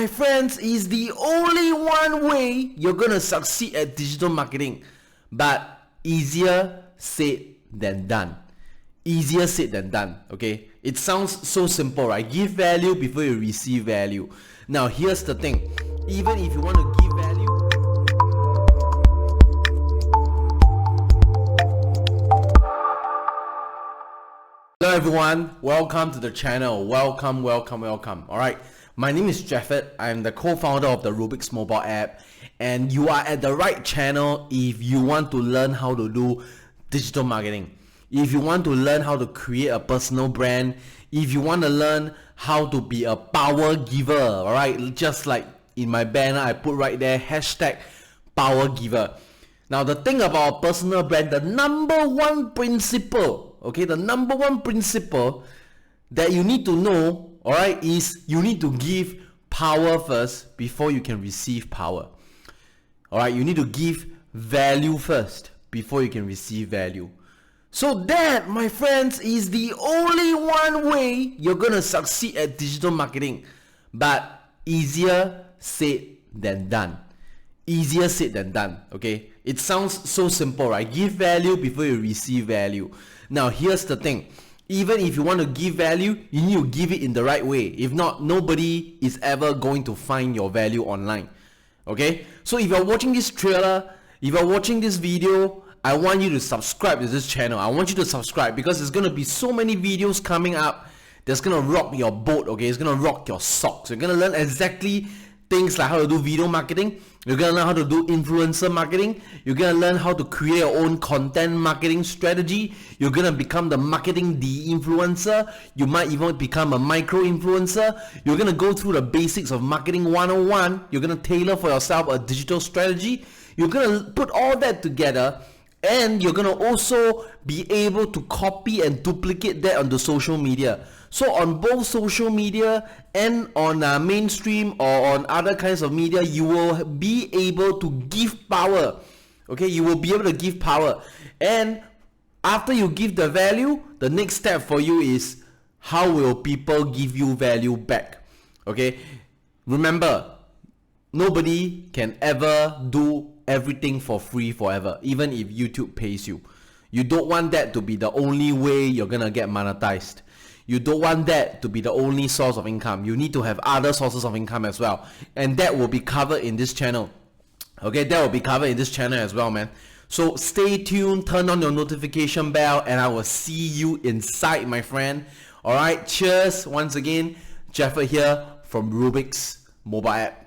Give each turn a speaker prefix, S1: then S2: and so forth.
S1: My friends, is the only one way you're gonna succeed at digital marketing, but easier said than done. Easier said than done. Okay, it sounds so simple, right? Give value before you receive value. Now here's the thing, even if you want to give value, hello everyone, welcome to the channel. Welcome. Alright, my name is Jefford. I'm the co-founder of the Rubik's mobile app, and you are at the right channel if you want to learn how to do digital marketing. If you want to learn how to create a personal brand, if you want to learn how to be a power giver, alright, just like in my banner I put right there, hashtag power giver. Now the thing about a personal brand, the number one principle, okay, the number one principle that you need to know, alright, is you need to give power first before you can receive power. Alright, you need to give value first before you can receive value. So that, my friends, is the only one way you're gonna succeed at digital marketing, but easier said than done. Easier said than done. Okay, it sounds so simple, right? Give value before you receive value. Now here's the thing, even if you want to give value, you need to give it in the right way. If not, nobody is ever going to find your value online. Okay, so if you're watching this trailer, if you're watching this video, I want you to subscribe to this channel. I want you to subscribe because there's going to be so many videos coming up that's going to rock your boat. Okay, it's going to rock your socks. You're going to learn exactly things like how to do video marketing. You're going to learn how to do influencer marketing. You're going to learn how to create your own content marketing strategy. You're going to become the marketing influencer. You might even become a micro influencer. You're going to go through the basics of marketing 101. You're going to tailor for yourself a digital strategy. You're going to put all that together, and you're going to also be able to copy and duplicate that onto social media. So on both social media and on mainstream or on other kinds of media, you will be able to give power. Okay, you will be able to give power. And after you give the value, the next step for you is how will people give you value back? Okay, remember, nobody can ever do everything for free forever, even if YouTube pays you. You don't want that to be the only way you're gonna get monetized. You don't want that to be the only source of income. You need to have other sources of income as well, and that will be covered in this channel. Okay, that will be covered in this channel as well, man. So stay tuned, turn on your notification bell, and I will see you inside, my friend. Alright, cheers once again. Jefford here from Rubik's mobile app.